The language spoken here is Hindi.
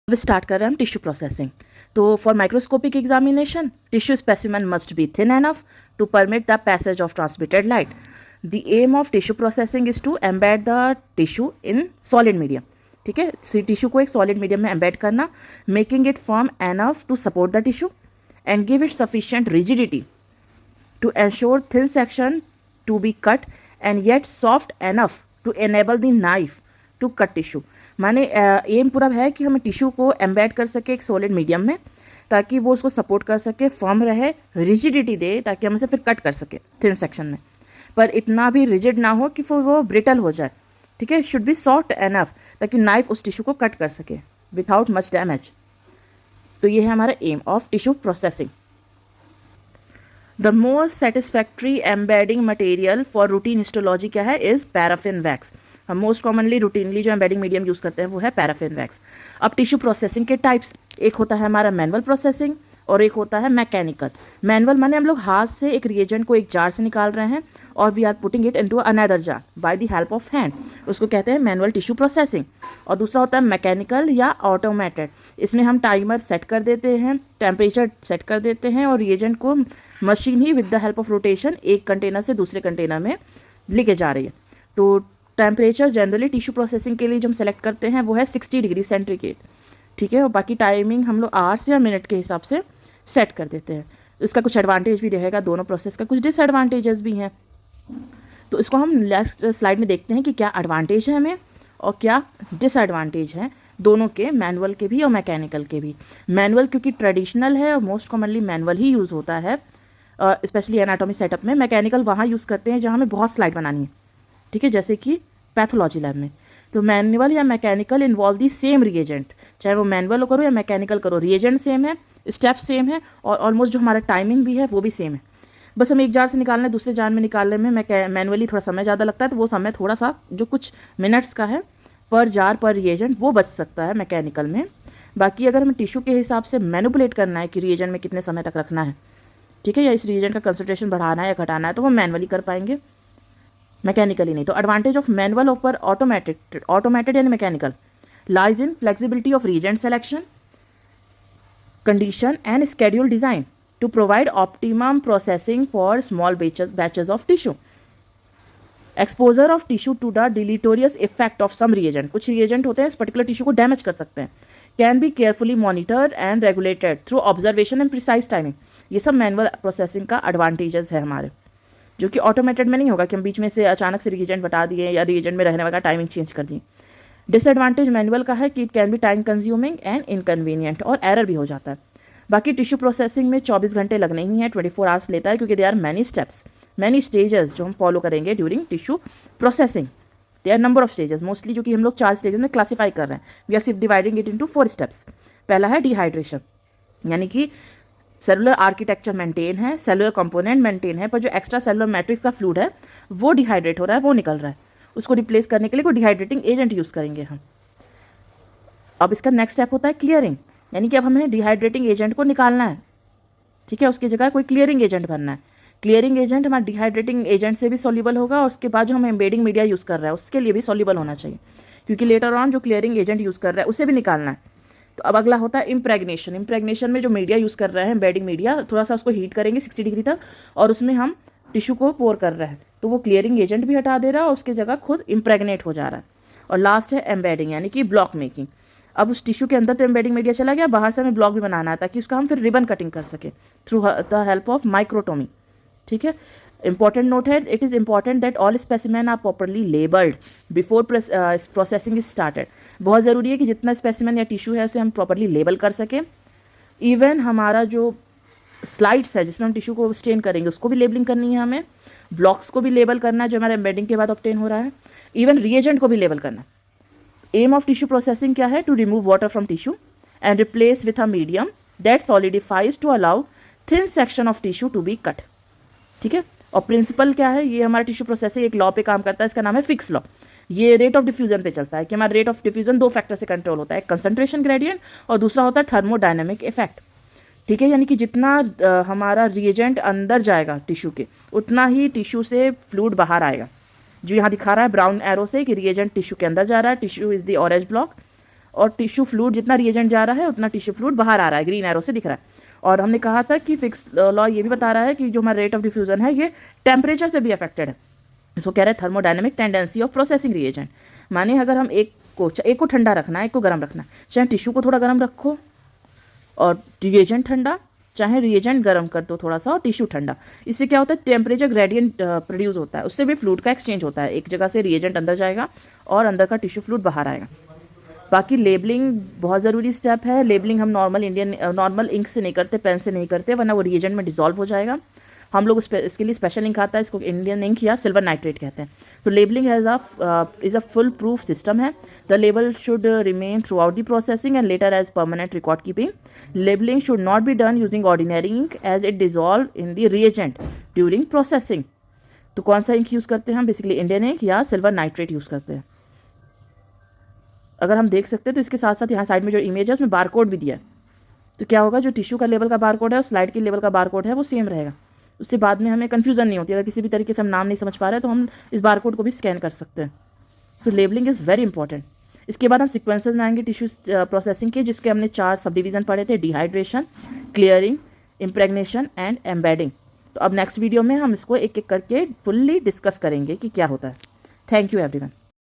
अब स्टार्ट कर रहे हैं हम टिश्यू प्रोसेसिंग। तो for microscopic examination tissue specimen must be thin enough to permit the passage of transmitted light. The aim of tissue processing is to embed the tissue in solid medium. ठीक है, टिश्यू को एक सॉलिड मीडियम में एम्बेड करना, making it firm enough to support the tissue and give it sufficient rigidity to ensure thin section to be cut and yet soft enough to enable the knife to cut tissue। माने एम पूरा है कि हमें टिश्यू को एम्बेड कर सके एक सॉलिड मीडियम में, ताकि वो उसको सपोर्ट कर सके, फर्म रहे, रिजिडिटी दे, ताकि हम उसे फिर कट कर सके थिन सेक्शन में, पर इतना भी रिजिड ना हो कि फिर वो ब्रिटल हो जाए। ठीक है, शुड बी सॉफ्ट एनफ ताकि नाइफ उस टिश्यू को कट कर सके विदाउट मच डैमेज। तो ये है हमारा aim of tissue processing. The most satisfactory embedding material for routine histology क्या है, इज़ पैराफिन वैक्स। हम मोस्ट कॉमनली रूटीनली जो एम्बेडिंग मीडियम यूज़ करते हैं वो है पैराफिन वैक्स। अब टिश्यू प्रोसेसिंग के टाइप्स, एक होता है हमारा मैनुअल प्रोसेसिंग और एक होता है मैकेनिकल। मैनुअल माने हम लोग हाथ से एक रिएजेंट को एक जार से निकाल रहे हैं और we are putting it into another jar by the help of hand, उसको कहते हैं मैनुअल टिश्यू प्रोसेसिंग। और दूसरा होता है मैकेनिकल या ऑटोमेटेड, इसमें हम टाइमर सेट कर देते हैं, टेम्परेचर सेट कर देते हैं और रिएजेंट को machine he with the help of rotation एक कंटेनर से दूसरे कंटेनर में लेके जा रही है। तो टेम्परेचर जनरली टिश्यू प्रोसेसिंग के लिए जो हम सेलेक्ट करते हैं वो है 60 डिग्री सेंटीग्रेड। ठीक है, और बाकी टाइमिंग हम लोग आवर्स या मिनट के हिसाब से सेट कर देते हैं। इसका कुछ एडवांटेज भी रहेगा, दोनों प्रोसेस का कुछ डिसएडवांटेजेस भी हैं। तो इसको हम नेक्स्ट स्लाइड में देखते हैं कि क्या एडवांटेज है हमें और क्या डिसएडवांटेज है दोनों के, मैनुअल के भी और मैकेनिकल के भी। मैनुअल क्योंकि ट्रेडिशनल है और मोस्ट कॉमनली मैनुअल ही यूज़ होता है, स्पेशली एनाटॉमी सेटअप में। मैकेनिकल वहाँ यूज़ करते हैं जहाँ हमें बहुत स्लाइड बनानी है, ठीक है, जैसे कि पैथोलॉजी लैब में। तो मैनुअल या mechanical involve the same reagent, चाहे वो मैनुअल करो या मैकेनिकल करो, रिएजेंट सेम है, स्टेप सेम है और ऑलमोस्ट जो हमारा टाइमिंग भी है वो भी सेम है। बस हम एक जार से निकालना है दूसरे जार में निकालने में मैनुअली थोड़ा समय ज़्यादा लगता है, तो वो समय थोड़ा सा जो कुछ मिनट्स का है पर जार पर रिएजेंट वो बच सकता है मैकेनिकल में। बाकी अगर हमें टिश्यू के हिसाब से मैनिपुलेट करना है कि रिएजेंट में कितने समय तक रखना है, ठीक है, या इस रिएजेंट का कंसंट्रेशन बढ़ाना है या घटाना है, तो वो मैनुअली कर पाएंगे, मैकेनिकली नहीं। तो advantage of manual over automated यानी mechanical lies in flexibility of reagent selection, condition and schedule design to provide optimum processing for small batches of tissue. Exposure of tissue to the deleterious effect of some reagent, कुछ reagent होते हैं इस particular tissue को damage कर सकते हैं, can be carefully monitored and regulated through observation and precise timing। ये सब manual processing का advantages है हमारे, जो कि ऑटोमेटेड में नहीं होगा कि हम बीच में से अचानक से रिएजेंट बता दिए या रिएजेंट में रहने वाला टाइमिंग चेंज कर दिए। डिसएडवांटेज मैनुअल का है कि it can be time consuming and inconvenient, और एरर भी हो जाता है। बाकी टिश्यू प्रोसेसिंग में 24 घंटे लगने ही हैं, 24 आवर्स लेता है, क्योंकि they are many steps, many stages जो हम फॉलो करेंगे during tissue processing. They are number of stages, mostly जो कि हम लोग 4 स्टेजेस में क्लासीफाई कर रहे हैं। वी आर सिर्फ डिवाइडिंग इट इंटू 4 स्टेप्स। पहला है डिहाइड्रेशन, यानी कि सेलुलर आर्किटेक्चर मेंटेन है, सेलुलर कंपोनेंट मेंटेन है, पर जो एक्स्ट्रा सेलुलर मैट्रिक्स का फ्लूइड है वो डिहाइड्रेट हो रहा है, वो निकल रहा है, उसको रिप्लेस करने के लिए कोई डिहाइड्रेटिंग एजेंट यूज़ करेंगे हम। अब इसका नेक्स्ट स्टेप होता है क्लियरिंग, यानी कि अब हमें डिहाइड्रेटिंग एजेंट को निकालना है, ठीक है, उसकी जगह कोई क्लियरिंग एजेंट भरना है। क्लियरिंग एजेंट हमारा डिहाइड्रेटिंग एजेंट से भी सॉल्युबल होगा और उसके बाद जो हम एम्बेडिंग मीडिया यूज़ कर रहे हैं उसके लिए भी सॉल्युबल होना चाहिए, क्योंकि लेटर ऑन जो क्लियरिंग एजेंट यूज़ कर रहा है उसे भी निकालना है। तो अब अगला होता है इम्प्रेगनेशन। इम्प्रेगनेशन में जो मीडिया यूज़ कर रहे हैं एम्बेडिंग मीडिया, थोड़ा सा उसको हीट करेंगे 60 डिग्री तक और उसमें हम टिश्यू को पोर कर रहे हैं, तो वो क्लियरिंग एजेंट भी हटा दे रहा है और उसकी जगह खुद इम्प्रेगनेट हो जा रहा है। और लास्ट है एम्बेडिंग, यानी कि ब्लॉक मेकिंग। अब उस टिश्यू के अंदर तो एम्बेडिंग मीडिया चला गया, बाहर से हमें ब्लॉक भी बनाना है ताकि उसका हम फिर रिबन कटिंग कर सके through the help of microtomy. ठीक है, इंपॉर्टेंट नोट है, it is important that all specimen are properly labelled before processing is started. बहुत ज़रूरी है कि जितना स्पेसिमेन या टिश्यू है उसे हम प्रॉपरली लेबल कर सकें। इवन हमारा जो स्लाइड्स है जिसमें हम टिश्यू को स्टेन करेंगे उसको भी लेबलिंग करनी है हमें, ब्लॉक्स को भी लेबल करना है जो हमारे एम्बेडिंग के बाद ऑब्टेन हो रहा है, इवन रिएजेंट को भी लेबल करना है। एम ऑफ टिश्यू प्रोसेसिंग क्या है, to remove water from tissue and replace with a medium that solidifies to allow thin section of tissue to be cut. ठीक है, और प्रिंसिपल क्या है, ये हमारा टिश्यू प्रोसेसिंग एक लॉ पे काम करता है, इसका नाम है फिक्स लॉ। ये रेट ऑफ डिफ्यूजन पे चलता है कि हमारा रेट ऑफ डिफ्यूजन 2 फैक्टर से कंट्रोल होता है, एक कंसंट्रेशन ग्रेडियंट और दूसरा होता है थर्मोडायनेमिक इफेक्ट। ठीक है, यानी कि जितना हमारा रिएजेंट अंदर जाएगा टिश्यू के उतना ही टिश्यू से फ्लूइड बाहर आएगा, जो यहाँ दिखा रहा है ब्राउन एरो से कि रिएजेंट टिश्यू के अंदर जा रहा है, tissue is the orange block और टिश्यू फ्लूइड जितना रिएजेंट जा रहा है उतना टिश्यू फ्लूइड बाहर आ रहा है, ग्रीन एरो से दिख रहा है। और हमने कहा था कि फिक्स लॉ ये भी बता रहा है कि जो हमारा रेट ऑफ डिफ्यूजन है ये टेम्परेचर से भी अफेक्टेड है। इसको कह रहे हैं thermodynamic tendency of processing reagent. माने अगर हम एक को ठंडा रखना है, एक को गर्म रखना है, चाहे टिश्यू को थोड़ा गर्म रखो और रिएजेंट ठंडा, चाहे रिएजेंट गर्म कर दो थोड़ा सा और टिश्यू ठंडा, इससे क्या होता है टेम्परेचर ग्रेडियंट प्रोड्यूस होता है, उससे भी फ्लूइड का एक्सचेंज होता है, एक जगह से रिएजेंट अंदर जाएगा और अंदर का टिश्यू फ्लूइड बाहर आएगा। बाकी लेबलिंग बहुत ज़रूरी स्टेप है। लेबलिंग हम नॉर्मल इंक से नहीं करते, पेन से नहीं करते, वरना वो रिएजेंट में डिसॉल्व हो जाएगा। हम लोग इसके लिए स्पेशल इंक आता है, इसको इंडियन इंक या सिल्वर नाइट्रेट कहते हैं। तो labelling is a full proof system है। The label should remain through the processing and later as permanent record keeping. Labelling should not be done using ordinary ink as it dissolve in the reagent during processing. तो कौन सा इंक यूज़ करते हैं हम? बेसिकली इंडियन इंक या सिल्वर नाइट्रेट यूज़ करते हैं। अगर हम देख सकते हैं तो इसके साथ साथ यहाँ साइड में जो इमेज है उसमें बारकोड भी दिया है। तो क्या होगा, जो टिश्यू का लेवल का बारकोड है और स्लाइड के लेवल का बारकोड है वो सेम रहेगा, उससे बाद में हमें कन्फ्यूजन नहीं होती। अगर किसी भी तरीके से हम नाम नहीं समझ पा रहे तो हम इस बारकोड को भी स्कैन कर सकते हैं। तो लेबलिंग इज़ वेरी इंपॉर्टेंट। इसके बाद हम सीक्वेंसेस में आएंगे टिश्यू प्रोसेसिंग के, जिसके हमने 4 सब डिवीज़न पढ़े थे: dehydration, clearing, impregnation and embedding. तो अब नेक्स्ट वीडियो में हम इसको एक एक करके फुल्ली डिस्कस करेंगे कि क्या होता है। Thank you everyone.